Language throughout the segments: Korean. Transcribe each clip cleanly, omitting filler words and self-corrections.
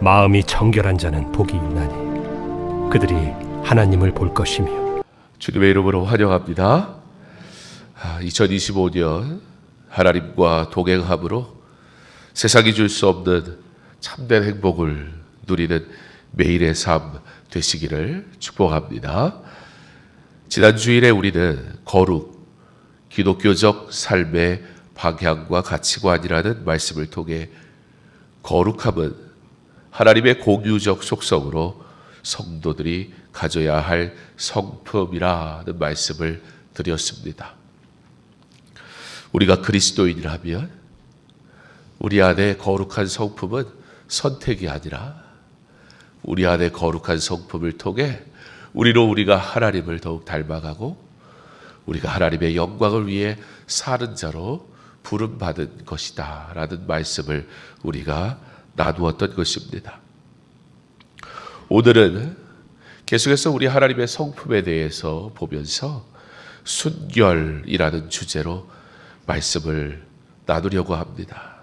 마음이 정결한 자는 복이 있나니 그들이 하나님을 볼 것이며. 주님의 이름으로 환영합니다. 2025년 하나님과 동행함으로 세상이 줄 수 없는 참된 행복을 누리는 매일의 삶 되시기를 축복합니다. 지난 주일에 우리는 거룩, 기독교적 삶의 방향과 가치관이라는 말씀을 통해 거룩함은 하나님의 공유적 속성으로 성도들이 가져야 할 성품이라는 말씀을 드렸습니다. 우리가 그리스도인이라면 우리 안에 거룩한 성품은 선택이 아니라 우리 안에 거룩한 성품을 통해 우리가 하나님을 더욱 닮아가고 우리가 하나님의 영광을 위해 사는 자로 부름받은 것이다 라는 말씀을 우리가 나누었던 것입니다. 오늘은 계속해서 우리 하나님의 성품에 대해서 보면서 순결이라는 주제로 말씀을 나누려고 합니다.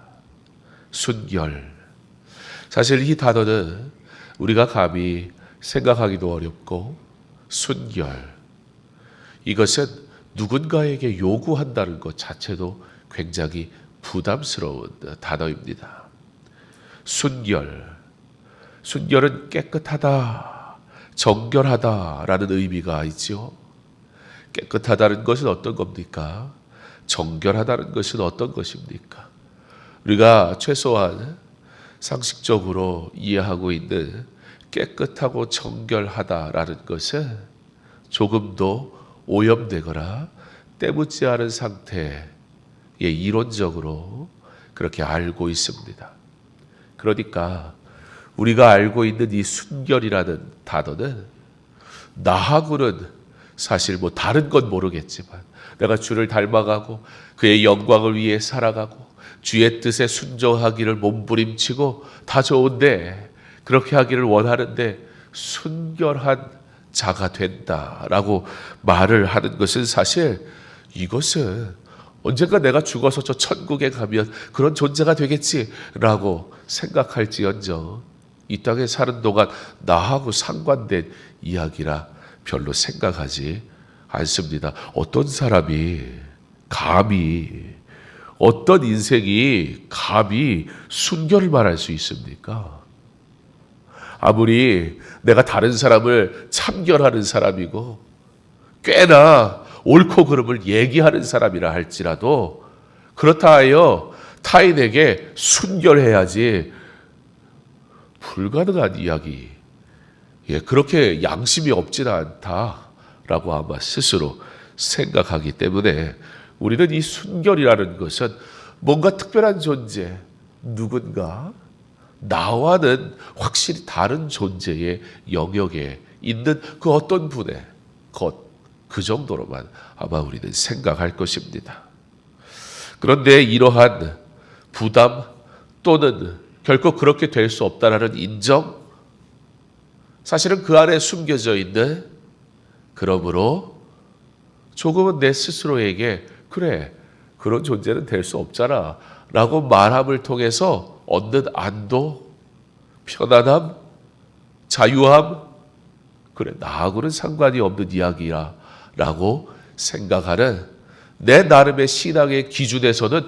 순결. 사실 이 단어는 우리가 감히 생각하기도 어렵고, 순결. 이것은 누군가에게 요구한다는 것 자체도 굉장히 부담스러운 단어입니다. 순결. 순결은 깨끗하다, 정결하다라는 의미가 있지요. 깨끗하다는 것은 어떤 겁니까? 정결하다는 것은 어떤 것입니까? 우리가 최소한 상식적으로 이해하고 있는 깨끗하고 정결하다라는 것은 조금도 오염되거나 때묻지 않은 상태의 이론적으로 그렇게 알고 있습니다. 그러니까 우리가 알고 있는 이 순결이라는 단어는 나하고는 사실 다른 건 모르겠지만 내가 주를 닮아가고 그의 영광을 위해 살아가고 주의 뜻에 순종하기를 몸부림치고 다 좋은데, 그렇게 하기를 원하는데 순결한 자가 된다라고 말을 하는 것은 사실 이것은 언젠가 내가 죽어서 저 천국에 가면 그런 존재가 되겠지라고 생각할지언정 이 땅에 사는 동안 나하고 상관된 이야기라 별로 생각하지 않습니다. 어떤 사람이 감히, 어떤 인생이 감히 순결을 말할 수 있습니까? 아무리 내가 다른 사람을 참견하는 사람이고 꽤나 옳고 그름을 얘기하는 사람이라 할지라도 그렇다 하여 타인에게 순결해야지 불가능한 이야기, 그렇게 양심이 없지는 않다라고 아마 스스로 생각하기 때문에 우리는 이 순결이라는 것은 뭔가 특별한 존재, 누군가 나와는 확실히 다른 존재의 영역에 있는 그 어떤 분의 것, 그 정도로만 아마 우리는 생각할 것입니다. 그런데 이러한 부담 또는 결코 그렇게 될 수 없다라는 인정, 사실은 그 안에 숨겨져 있는, 그러므로 조금은 내 스스로에게 그래, 그런 존재는 될 수 없잖아 라고 말함을 통해서 얻는 안도, 편안함, 자유함, 그래 나하고는 상관이 없는 이야기야 라고 생각하는 내 나름의 신앙의 기준에서는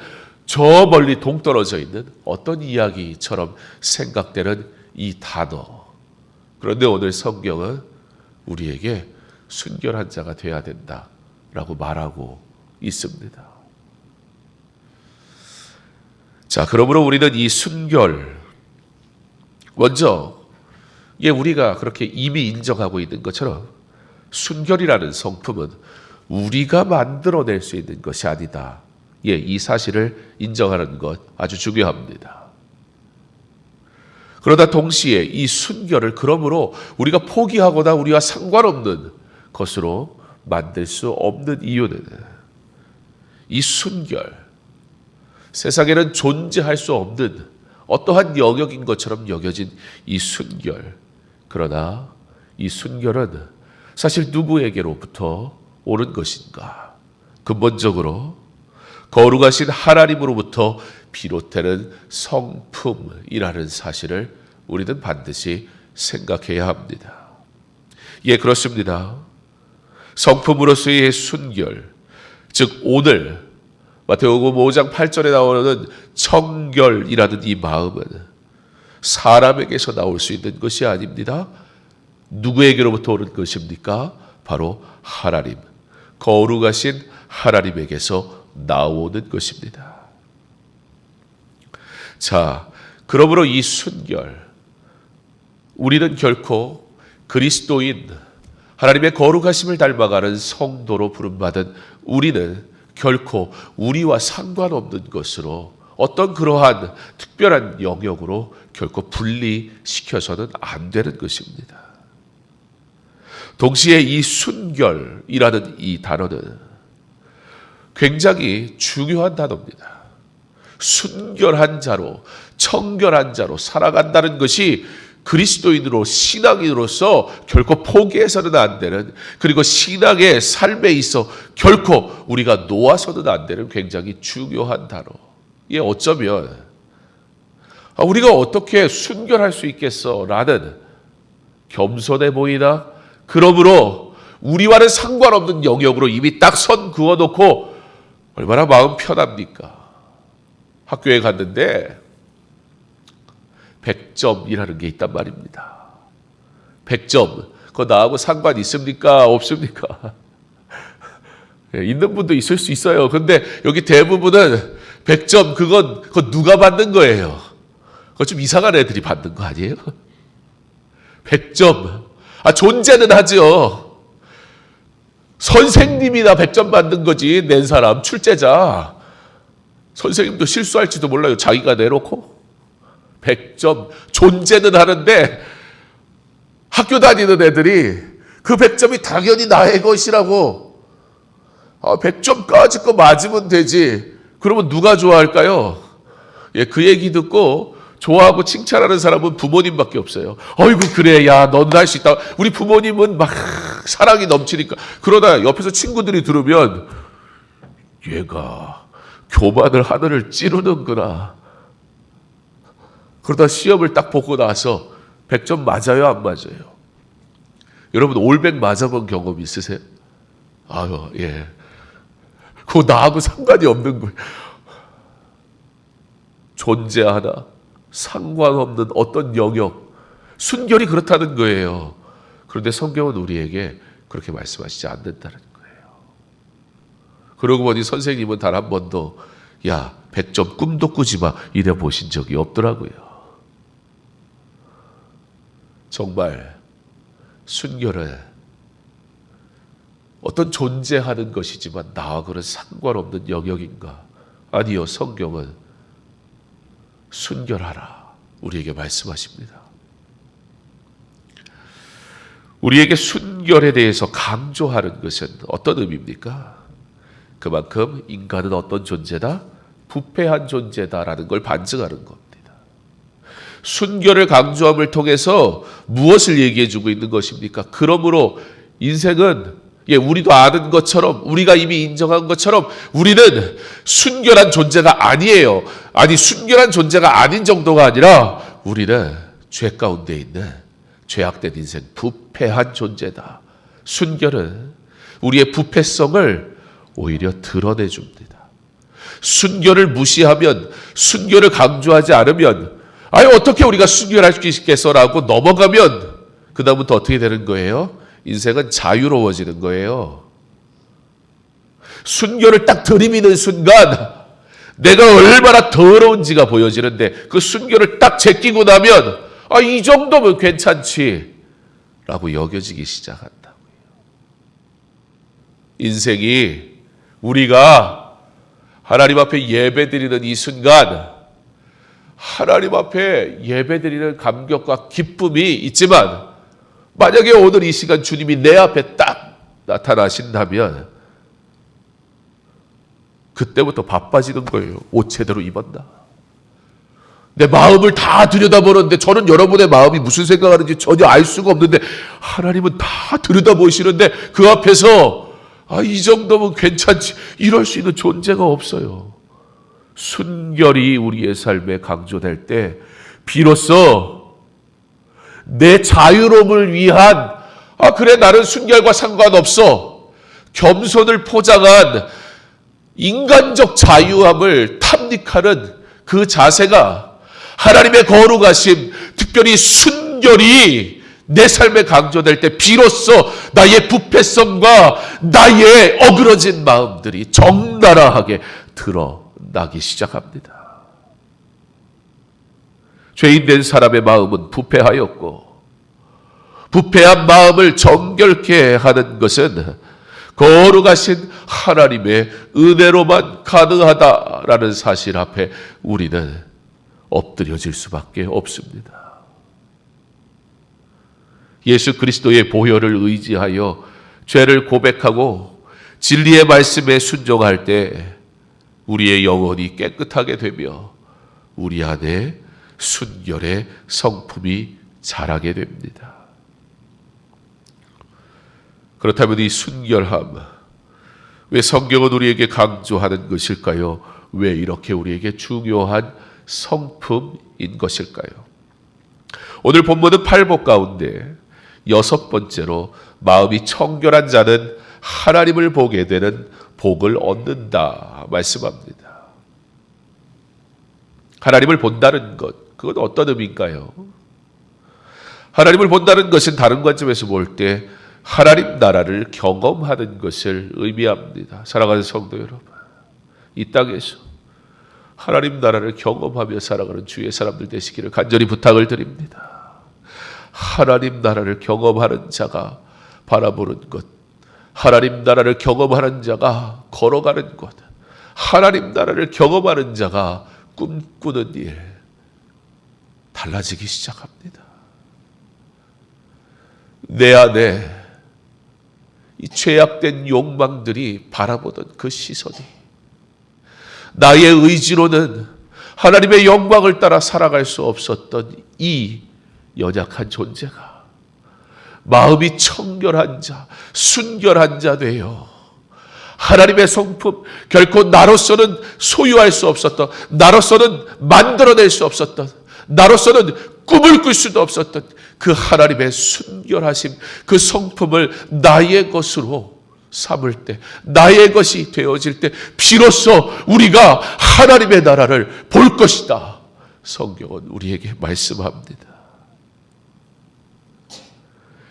저 멀리 동떨어져 있는 어떤 이야기처럼 생각되는 이 단어. 그런데 오늘 성경은 우리에게 순결한 자가 되어야 된다라고 말하고 있습니다. 자, 그러므로 우리는 이 순결, 먼저 우리가 그렇게 이미 인정하고 있는 것처럼 순결이라는 성품은 우리가 만들어낼 수 있는 것이 아니다. 이 사실을 인정하는 것 아주 중요합니다. 그러다 동시에 이 순결을 그러므로 우리가 포기하거나 우리와 상관없는 것으로 만들 수 없는 이유는 이 순결, 세상에는 존재할 수 없는 어떠한 영역인 것처럼 여겨진 이 순결, 그러나 이 순결은 사실 누구에게로부터 오는 것인가? 근본적으로 거룩하신 하나님으로부터 비롯되는 성품이라는 사실을 우리는 반드시 생각해야 합니다. 예, 그렇습니다. 성품으로서의 순결, 즉 오늘 마태복음 5장 8절에 나오는 청결이라는 이 마음은 사람에게서 나올 수 있는 것이 아닙니다. 누구에게로부터 오는 것입니까? 바로 하나님, 거룩하신 하나님에게서 나오는 것입니다. 자, 그러므로 이 순결, 우리는 결코 그리스도인, 하나님의 거룩하심을 닮아가는 성도로 부름받은 우리는 결코 우리와 상관없는 것으로 어떤 그러한 특별한 영역으로 결코 분리시켜서는 안 되는 것입니다. 동시에 이 순결이라는 이 단어는 굉장히 중요한 단어입니다. 순결한 자로, 청결한 자로 살아간다는 것이 그리스도인으로, 신앙인으로서 결코 포기해서는 안 되는, 그리고 신앙의 삶에 있어 결코 우리가 놓아서는 안 되는 굉장히 중요한 단어. 이게 어쩌면 우리가 어떻게 순결할 수 있겠어? 라는 겸손해 보이나? 그러므로 우리와는 상관없는 영역으로 이미 딱 선 그어놓고 얼마나 마음 편합니까? 학교에 갔는데 100점이라는 게 있단 말입니다. 100점. 그거 나하고 상관 있습니까? 없습니까? 있는 분도 있을 수 있어요. 근데 여기 대부분은 100점, 그거 누가 받는 거예요? 그거 좀 이상한 애들이 받는 거 아니에요? 100점. 존재는 하죠. 선생님이나 100점 받는 거지, 낸 사람, 출제자. 선생님도 실수할지도 몰라요. 자기가 내놓고. 100점, 존재는 하는데 학교 다니는 애들이 그 100점이 당연히 나의 것이라고 100점까지 거 맞으면 되지. 그러면 누가 좋아할까요? 예, 그 얘기 듣고 좋아하고 칭찬하는 사람은 부모님밖에 없어요. 어이구 그래, 야 넌 할 수 있다. 우리 부모님은 막 사랑이 넘치니까. 그러다 옆에서 친구들이 들으면 얘가 교만을 하늘을 찌르는구나. 그러다 시험을 딱 보고 나서 100점 맞아요, 안 맞아요? 여러분 올백 맞아본 경험 있으세요? 아유, 예. 그거 나하고 상관이 없는 거예요. 존재하나 상관없는 어떤 영역, 순결이 그렇다는 거예요. 그런데 성경은 우리에게 그렇게 말씀하시지 않는다는 거예요. 그러고 보니 선생님은 단 한 번도 야 100점 꿈도 꾸지 마 이래 보신 적이 없더라고요. 정말 순결은 어떤 존재하는 것이지만 나하고는 상관없는 영역인가? 아니요, 성경은 순결하라 우리에게 말씀하십니다. 우리에게 순결에 대해서 강조하는 것은 어떤 의미입니까? 그만큼 인간은 어떤 존재다? 부패한 존재다라는 걸 반증하는 겁니다. 순결을 강조함을 통해서 무엇을 얘기해 주고 있는 것입니까? 그러므로 인생은 우리도 아는 것처럼, 우리가 이미 인정한 것처럼 우리는 순결한 존재가 아니에요. 아니, 순결한 존재가 아닌 정도가 아니라 우리는 죄 가운데 있는 죄악된 인생, 부패한 존재다. 순결은 우리의 부패성을 오히려 드러내줍니다. 순결을 무시하면, 순결을 강조하지 않으면 어떻게 우리가 순결할 수 있겠어라고 넘어가면 그 다음부터 어떻게 되는 거예요? 인생은 자유로워지는 거예요. 순결을 딱 들이미는 순간 내가 얼마나 더러운지가 보여지는데 그 순결을 딱 제끼고 나면 이 정도면 괜찮지 라고 여겨지기 시작한다고요. 인생이 우리가 하나님 앞에 예배드리는 이 순간 하나님 앞에 예배드리는 감격과 기쁨이 있지만 만약에 오늘 이 시간 주님이 내 앞에 딱 나타나신다면 그때부터 바빠지는 거예요. 옷 제대로 입었나? 내 마음을 다 들여다보는데 저는 여러분의 마음이 무슨 생각하는지 전혀 알 수가 없는데 하나님은 다 들여다보시는데 그 앞에서 이 정도면 괜찮지 이럴 수 있는 존재가 없어요. 순결이 우리의 삶에 강조될 때 비로소 내 자유로움을 위한 그래 나는 순결과 상관없어 겸손을 포장한 인간적 자유함을 탐닉하는 그 자세가 하나님의 거룩하심, 특별히 순결이 내 삶에 강조될 때 비로소 나의 부패성과 나의 어그러진 마음들이 적나라하게 드러나기 시작합니다. 죄인된 사람의 마음은 부패하였고 부패한 마음을 정결케 하는 것은 거룩하신 하나님의 은혜로만 가능하다라는 사실 앞에 우리는 엎드려질 수밖에 없습니다. 예수 그리스도의 보혈을 의지하여 죄를 고백하고 진리의 말씀에 순종할 때 우리의 영혼이 깨끗하게 되며 우리 안에 순결의 성품이 자라게 됩니다. 그렇다면 이 순결함, 왜 성경은 우리에게 강조하는 것일까요? 왜 이렇게 우리에게 중요한 성품인 것일까요? 오늘 본문은 8복 가운데 6번째로 마음이 청결한 자는 하나님을 보게 되는 복을 얻는다 말씀합니다. 하나님을 본다는 것, 그건 어떤 의미인가요? 하나님을 본다는 것은 다른 관점에서 볼 때 하나님 나라를 경험하는 것을 의미합니다. 사랑하는 성도 여러분, 이 땅에서 하나님 나라를 경험하며 살아가는 주의 사람들 되시기를 간절히 부탁을 드립니다. 하나님 나라를 경험하는 자가 바라보는 것, 하나님 나라를 경험하는 자가 걸어가는 것, 하나님 나라를 경험하는 자가 꿈꾸는 일, 달라지기 시작합니다. 내 안에 이 죄악된 욕망들이 바라보던 그 시선이 나의 의지로는 하나님의 영광을 따라 살아갈 수 없었던 이 연약한 존재가 마음이 청결한 자, 순결한 자 되어 하나님의 성품, 결코 나로서는 소유할 수 없었던, 나로서는 만들어낼 수 없었던, 나로서는 꿈을 꿀 수도 없었던 그 하나님의 순결하심, 그 성품을 나의 것으로 삼을 때, 나의 것이 되어질 때 비로소 우리가 하나님의 나라를 볼 것이다. 성경은 우리에게 말씀합니다.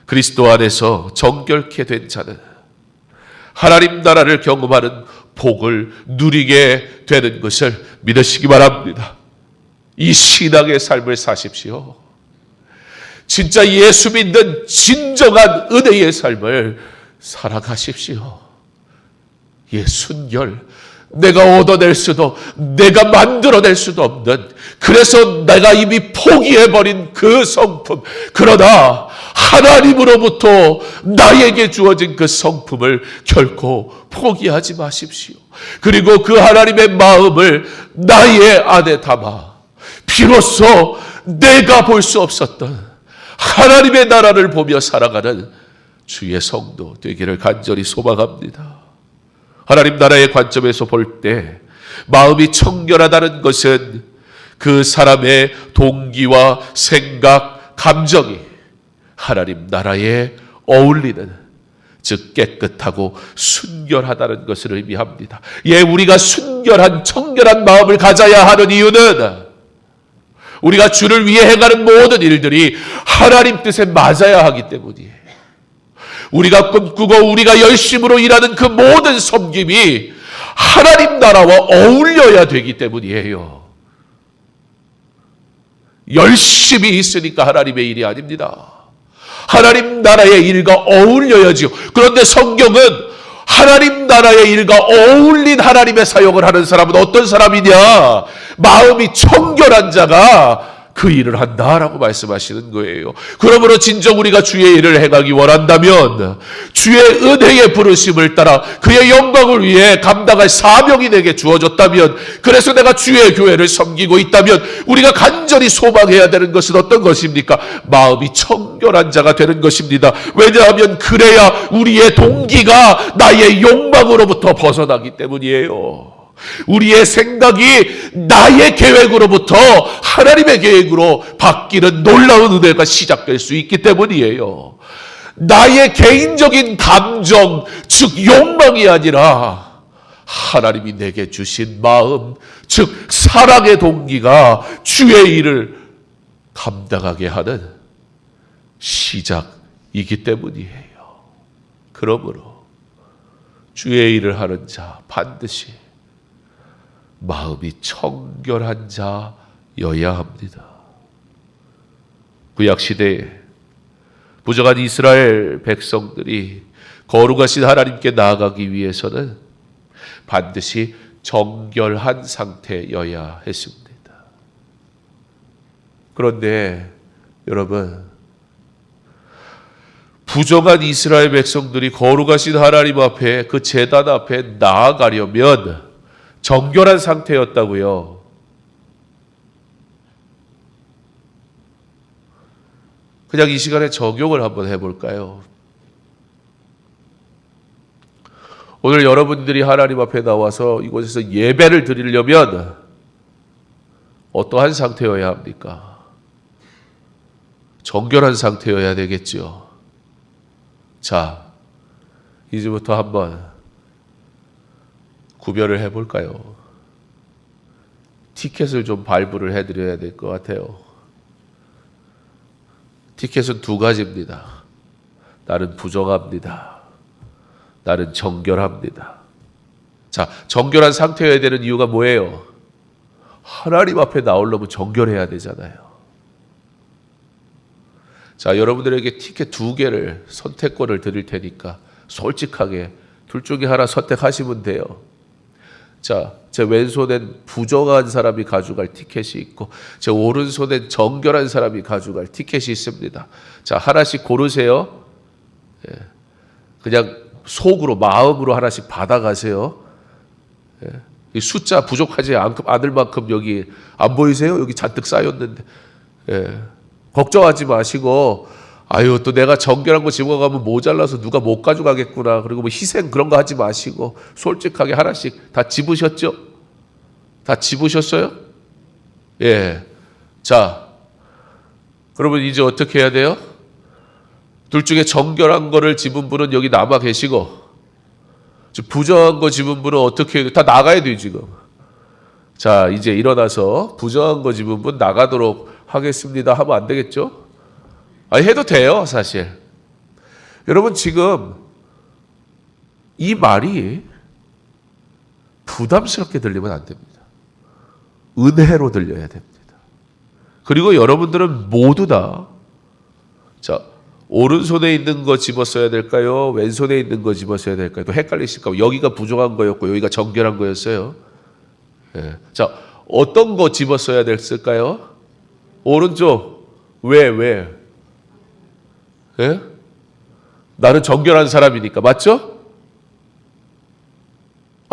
그리스도 안에서 정결케 된 자는 하나님 나라를 경험하는 복을 누리게 되는 것을 믿으시기 바랍니다. 이 신앙의 삶을 사십시오. 진짜 예수 믿는 진정한 은혜의 삶을 살아가십시오. 순결, 내가 얻어낼 수도, 내가 만들어낼 수도 없는, 그래서 내가 이미 포기해버린 그 성품, 그러나 하나님으로부터 나에게 주어진 그 성품을 결코 포기하지 마십시오. 그리고 그 하나님의 마음을 나의 안에 담아 비로소 내가 볼 수 없었던 하나님의 나라를 보며 살아가는 주의 성도 되기를 간절히 소망합니다. 하나님 나라의 관점에서 볼 때 마음이 청결하다는 것은 그 사람의 동기와 생각, 감정이 하나님 나라에 어울리는, 즉 깨끗하고 순결하다는 것을 의미합니다. 우리가 순결한 청결한 마음을 가져야 하는 이유는 우리가 주를 위해 행하는 모든 일들이 하나님 뜻에 맞아야 하기 때문이에요. 우리가 꿈꾸고 우리가 열심으로 일하는 그 모든 섬김이 하나님 나라와 어울려야 되기 때문이에요. 열심히 있으니까 하나님의 일이 아닙니다. 하나님 나라의 일과 어울려야지요. 그런데 성경은 하나님 나라의 일과 어울린 하나님의 사역을 하는 사람은 어떤 사람이냐? 마음이 청결한 자가 그 일을 한다라고 말씀하시는 거예요. 그러므로 진정 우리가 주의 일을 행하기 원한다면 주의 은혜의 부르심을 따라 그의 영광을 위해 감당할 사명이 내게 주어졌다면, 그래서 내가 주의 교회를 섬기고 있다면 우리가 간절히 소망해야 되는 것은 어떤 것입니까? 마음이 청결한 자가 되는 것입니다. 왜냐하면 그래야 우리의 동기가 나의 욕망으로부터 벗어나기 때문이에요. 우리의 생각이 나의 계획으로부터 하나님의 계획으로 바뀌는 놀라운 은혜가 시작될 수 있기 때문이에요. 나의 개인적인 감정, 즉 욕망이 아니라 하나님이 내게 주신 마음, 즉 사랑의 동기가 주의 일을 감당하게 하는 시작이기 때문이에요. 그러므로 주의 일을 하는 자 반드시 마음이 청결한 자여야 합니다. 구약시대에 부정한 이스라엘 백성들이 거룩하신 하나님께 나아가기 위해서는 반드시 정결한 상태여야 했습니다. 그런데 여러분, 부정한 이스라엘 백성들이 거룩하신 하나님 앞에, 그 제단 앞에 나아가려면 정결한 상태였다고요. 그냥 이 시간에 적용을 한번 해볼까요? 오늘 여러분들이 하나님 앞에 나와서 이곳에서 예배를 드리려면 어떠한 상태여야 합니까? 정결한 상태여야 되겠죠. 자, 이제부터 한번 구별을 해볼까요? 티켓을 좀 발부를 해드려야 될 것 같아요. 티켓은 두 가지입니다. 나는 부정합니다. 나는 정결합니다. 자, 정결한 상태여야 되는 이유가 뭐예요? 하나님 앞에 나오려면 정결해야 되잖아요. 자, 여러분들에게 티켓 두 개를 선택권을 드릴 테니까 솔직하게 둘 중에 하나 선택하시면 돼요. 자, 제 왼손엔 부정한 사람이 가져갈 티켓이 있고 제 오른손엔 정결한 사람이 가져갈 티켓이 있습니다. 자, 하나씩 고르세요. 그냥 속으로, 마음으로 하나씩 받아가세요. 이 숫자 부족하지 않을 만큼 여기 안 보이세요? 여기 잔뜩 쌓였는데. 걱정하지 마시고, 아유, 또 내가 정결한 거 집어가면 모자라서 누가 못 가져가겠구나. 그리고 뭐 희생 그런 거 하지 마시고, 솔직하게 하나씩 다 집으셨죠? 다 집으셨어요? 예. 자, 그러면 이제 어떻게 해야 돼요? 둘 중에 정결한 거를 집은 분은 여기 남아 계시고, 부정한 거 집은 분은 어떻게 해요? 다 나가야 돼요, 지금. 자, 이제 일어나서 부정한 거 집은 분 나가도록 하겠습니다 하면 안 되겠죠? 아니, 해도 돼요, 사실. 여러분, 지금 이 말이 부담스럽게 들리면 안 됩니다. 은혜로 들려야 됩니다. 그리고 여러분들은 모두 다, 자, 오른손에 있는 거 집었어야 될까요? 왼손에 있는 거 집었어야 될까요? 또 헷갈리실까 봐. 여기가 부정한 거였고 여기가 정결한 거였어요. 예. 자, 어떤 거 집었어야 됐을까요? 오른쪽. 왜? 예? 나는 정결한 사람이니까. 맞죠?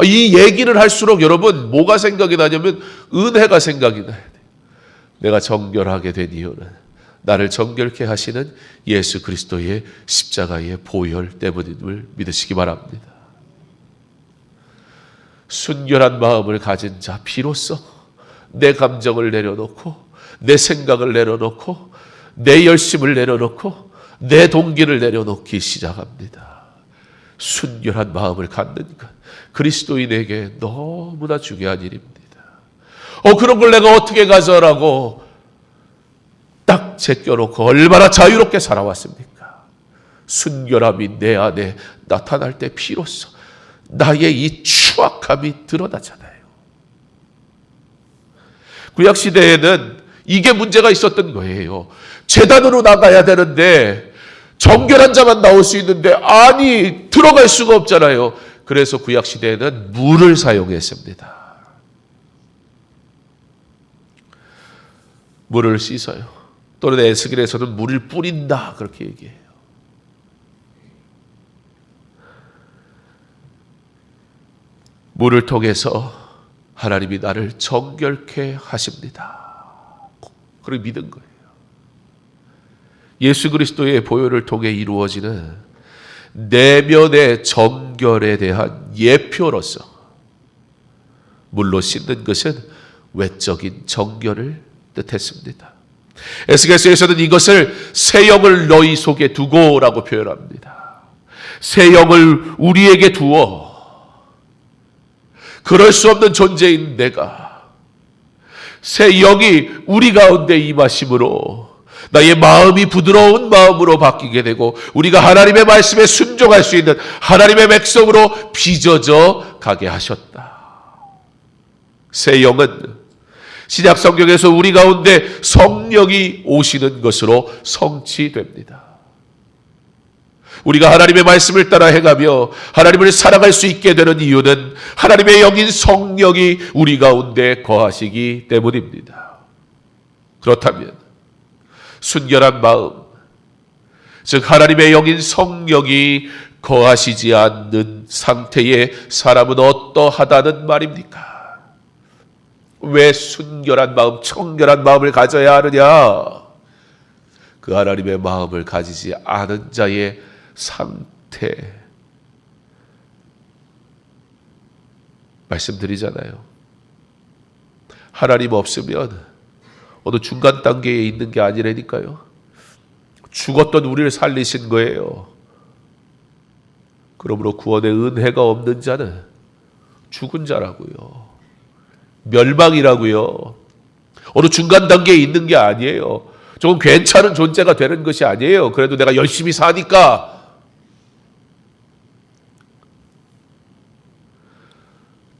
이 얘기를 할수록 여러분 뭐가 생각이 나냐면 은혜가 생각이 나야 돼. 내가 정결하게 된 이유는 나를 정결케 하시는 예수 그리스도의 십자가의 보혈 때문임을 믿으시기 바랍니다. 순결한 마음을 가진 자 비로소 내 감정을 내려놓고 내 생각을 내려놓고 내 열심을 내려놓고 내 동기를 내려놓기 시작합니다. 순결한 마음을 갖는 것, 그리스도인에게 너무나 중요한 일입니다. 그런 걸 내가 어떻게 가져라고 딱 제껴놓고 얼마나 자유롭게 살아왔습니까? 순결함이 내 안에 나타날 때 비로소 나의 이 추악함이 드러나잖아요. 구약시대에는 이게 문제가 있었던 거예요. 제단으로 나가야 되는데 정결한 자만 나올 수 있는데 아니 들어갈 수가 없잖아요. 그래서 구약시대에는 물을 사용했습니다. 물을 씻어요. 또는 에스겔에서는 물을 뿌린다 그렇게 얘기해요. 물을 통해서 하나님이 나를 정결케 하십니다. 그렇게 믿은 거예요. 예수 그리스도의 보혈을 통해 이루어지는 내면의 정결에 대한 예표로서 물로 씻는 것은 외적인 정결을 뜻했습니다. 에스겔서에서는 이것을 새 영을 너희 속에 두고라고 표현합니다. 새 영을 우리에게 두어 그럴 수 없는 존재인 내가 새 영이 우리 가운데 임하심으로 나의 마음이 부드러운 마음으로 바뀌게 되고 우리가 하나님의 말씀에 순종할 수 있는 하나님의 백성으로 빚어져 가게 하셨다. 새 영은 신약 성경에서 우리 가운데 성령이 오시는 것으로 성취됩니다. 우리가 하나님의 말씀을 따라 행하며 하나님을 사랑할 수 있게 되는 이유는 하나님의 영인 성령이 우리 가운데 거하시기 때문입니다. 그렇다면 순결한 마음, 즉 하나님의 영인 성령이 거하시지 않는 상태의 사람은 어떠하다는 말입니까? 왜 순결한 마음, 청결한 마음을 가져야 하느냐? 그 하나님의 마음을 가지지 않은 자의 상태 말씀드리잖아요. 하나님 없으면 어느 중간 단계에 있는 게 아니라니까요. 죽었던 우리를 살리신 거예요. 그러므로 구원의 은혜가 없는 자는 죽은 자라고요. 멸망이라고요. 어느 중간 단계에 있는 게 아니에요. 조금 괜찮은 존재가 되는 것이 아니에요. 그래도 내가 열심히 사니까.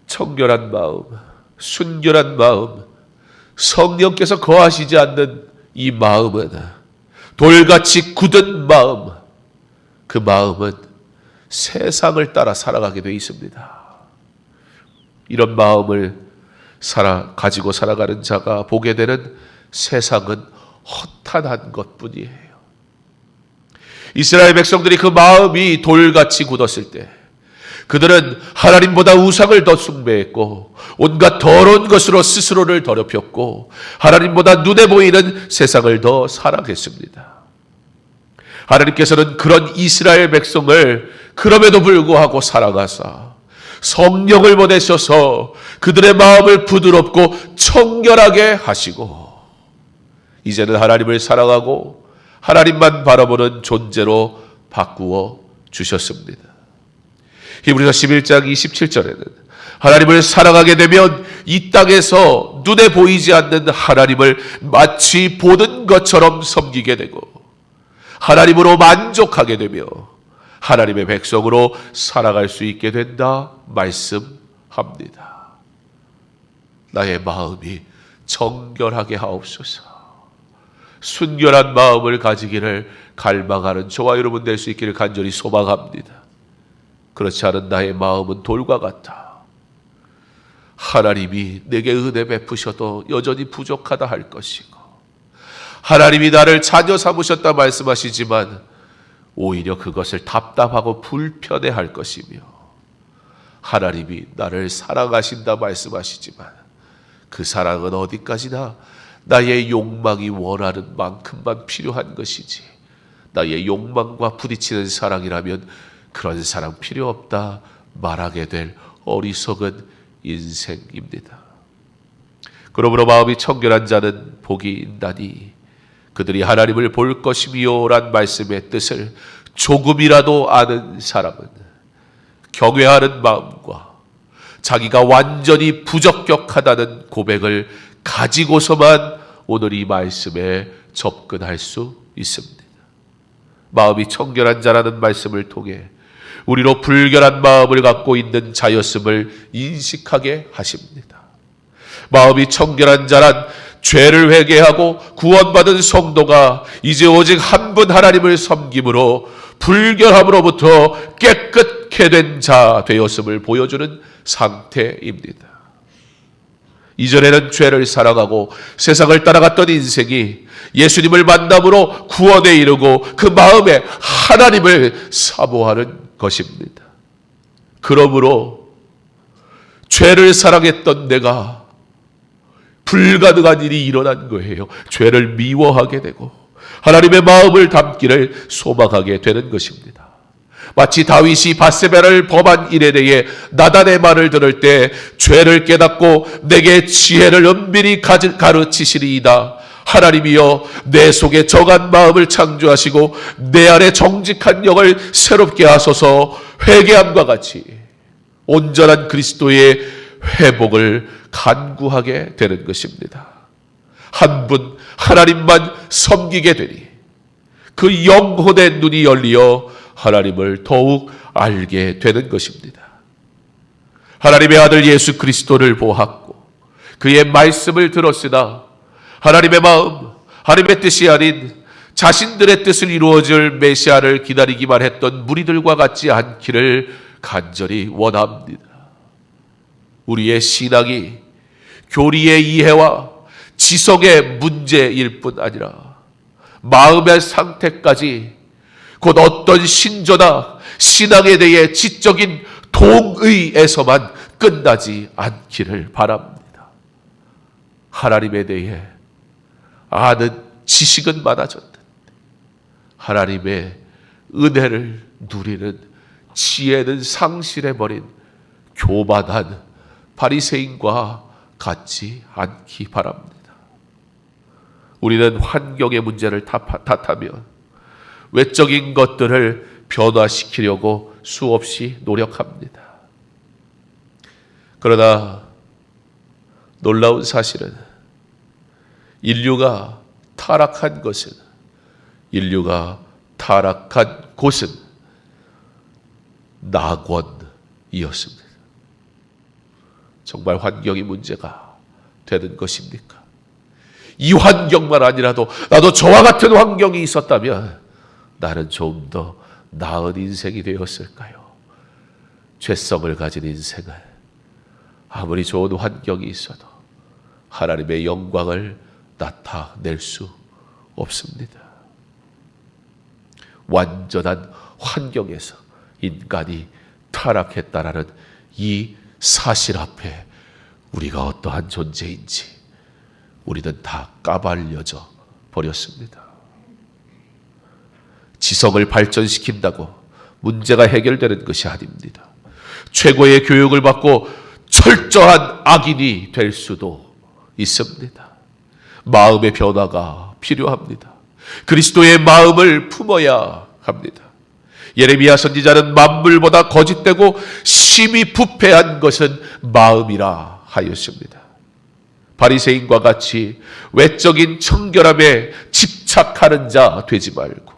청결한 마음, 순결한 마음, 성령께서 거하시지 않는 이 마음은 돌같이 굳은 마음, 그 마음은 세상을 따라 살아가게 되어 있습니다. 이런 마음을 가지고 살아가는 자가 보게 되는 세상은 허탄한 것뿐이에요. 이스라엘 백성들이 그 마음이 돌같이 굳었을 때 그들은 하나님보다 우상을 더 숭배했고 온갖 더러운 것으로 스스로를 더럽혔고 하나님보다 눈에 보이는 세상을 더 사랑했습니다. 하나님께서는 그런 이스라엘 백성을 그럼에도 불구하고 사랑하사 성령을 보내셔서 그들의 마음을 부드럽고 청결하게 하시고 이제는 하나님을 사랑하고 하나님만 바라보는 존재로 바꾸어 주셨습니다. 히브리서 11장 27절에는 하나님을 사랑하게 되면 이 땅에서 눈에 보이지 않는 하나님을 마치 보는 것처럼 섬기게 되고 하나님으로 만족하게 되며 하나님의 백성으로 살아갈 수 있게 된다 말씀합니다. 나의 마음이 정결하게 하옵소서. 순결한 마음을 가지기를 갈망하는 저와 여러분 될 수 있기를 간절히 소망합니다. 그렇지 않은 나의 마음은 돌과 같아. 하나님이 내게 은혜 베푸셔도 여전히 부족하다 할 것이고 하나님이 나를 자녀 삼으셨다 말씀하시지만 오히려 그것을 답답하고 불편해 할 것이며 하나님이 나를 사랑하신다 말씀하시지만 그 사랑은 어디까지나 나의 욕망이 원하는 만큼만 필요한 것이지 나의 욕망과 부딪히는 사랑이라면 그런 사랑 필요 없다 말하게 될 어리석은 인생입니다. 그러므로 마음이 청결한 자는 복이 있나니 그들이 하나님을 볼 것이며 란 말씀의 뜻을 조금이라도 아는 사람은 경외하는 마음과 자기가 완전히 부적격하다는 고백을 가지고서만 오늘 이 말씀에 접근할 수 있습니다. 마음이 청결한 자라는 말씀을 통해 우리로 불결한 마음을 갖고 있는 자였음을 인식하게 하십니다. 마음이 청결한 자란 죄를 회개하고 구원받은 성도가 이제 오직 한 분 하나님을 섬김으로 불결함으로부터 깨끗게 된 자 되었음을 보여주는 상태입니다. 이전에는 죄를 사랑하고 세상을 따라갔던 인생이 예수님을 만남으로 구원에 이르고 그 마음에 하나님을 사모하는 것입니다. 그러므로 죄를 사랑했던 내가 불가능한 일이 일어난 거예요. 죄를 미워하게 되고 하나님의 마음을 담기를 소망하게 되는 것입니다. 마치 다윗이 밧세바를 범한 일에 대해 나단의 말을 들을 때 죄를 깨닫고 내게 지혜를 은밀히 가르치시리이다. 하나님이여 내 속에 정한 마음을 창조하시고 내 안에 정직한 영을 새롭게 하소서. 회개함과 같이 온전한 그리스도의 회복을 간구하게 되는 것입니다. 한 분 하나님만 섬기게 되니 그 영혼의 눈이 열리어 하나님을 더욱 알게 되는 것입니다. 하나님의 아들 예수 그리스도를 보았고 그의 말씀을 들었으나 하나님의 마음, 하나님의 뜻이 아닌 자신들의 뜻을 이루어질 메시아를 기다리기만 했던 무리들과 같지 않기를 간절히 원합니다. 우리의 신앙이 교리의 이해와 지성의 문제일 뿐 아니라 마음의 상태까지 곧 어떤 신조나 신앙에 대해 지적인 동의에서만 끝나지 않기를 바랍니다. 하나님에 대해 아는 지식은 많아졌는데 하나님의 은혜를 누리는 지혜는 상실해버린 교만한 바리새인과 같지 않기 바랍니다. 우리는 환경의 문제를 탓하며 외적인 것들을 변화시키려고 수없이 노력합니다. 그러나 놀라운 사실은 인류가 타락한 곳은 낙원이었습니다. 정말 환경이 문제가 되는 것입니까? 이 환경만 아니라도 나도 저와 같은 환경이 있었다면 나는 좀 더 나은 인생이 되었을까요? 죄성을 가진 인생은 아무리 좋은 환경이 있어도 하나님의 영광을 나타낼 수 없습니다. 완전한 환경에서 인간이 타락했다라는 이 사실 앞에 우리가 어떠한 존재인지 우리는 다 까발려져 버렸습니다. 지성을 발전시킨다고 문제가 해결되는 것이 아닙니다. 최고의 교육을 받고 철저한 악인이 될 수도 있습니다. 마음의 변화가 필요합니다. 그리스도의 마음을 품어야 합니다. 예레미야 선지자는 만물보다 거짓되고 심히 부패한 것은 마음이라 하였습니다. 바리새인과 같이 외적인 청결함에 집착하는 자 되지 말고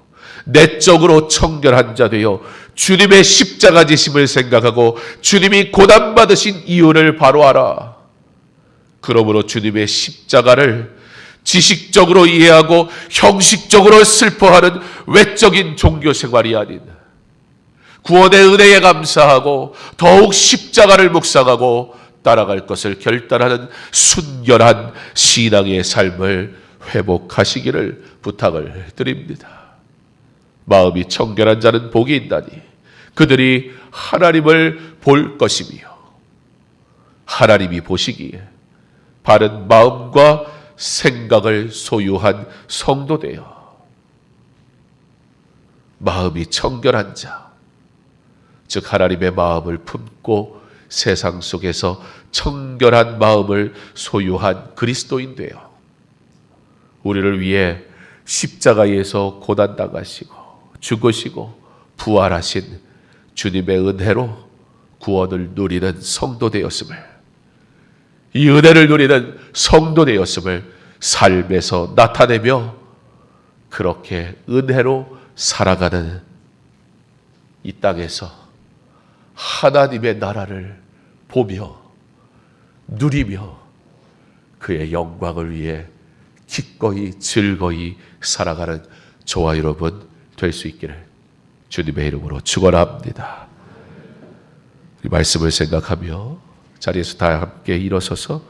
내적으로 청결한 자 되어 주님의 십자가 지심을 생각하고 주님이 고난받으신 이유를 바로 알아. 그러므로 주님의 십자가를 지식적으로 이해하고 형식적으로 슬퍼하는 외적인 종교 생활이 아닌 구원의 은혜에 감사하고 더욱 십자가를 묵상하고 따라갈 것을 결단하는 순결한 신앙의 삶을 회복하시기를 부탁을 드립니다. 마음이 청결한 자는 복이 있나니 그들이 하나님을 볼 것이며 하나님이 보시기에 바른 마음과 생각을 소유한 성도 되어 마음이 청결한 자, 즉 하나님의 마음을 품고 세상 속에서 청결한 마음을 소유한 그리스도인 되어 우리를 위해 십자가에서 고난당하시고 죽으시고 부활하신 주님의 은혜로 구원을 누리는 성도 되었음을, 이 은혜를 누리는 성도 되었음을 삶에서 나타내며 그렇게 은혜로 살아가는 이 땅에서 하나님의 나라를 보며 누리며 그의 영광을 위해 기꺼이 즐거이 살아가는 저와 여러분 될 수 있기를 주님의 이름으로 축원합니다. 이 말씀을 생각하며 자리에서 다 함께 일어서서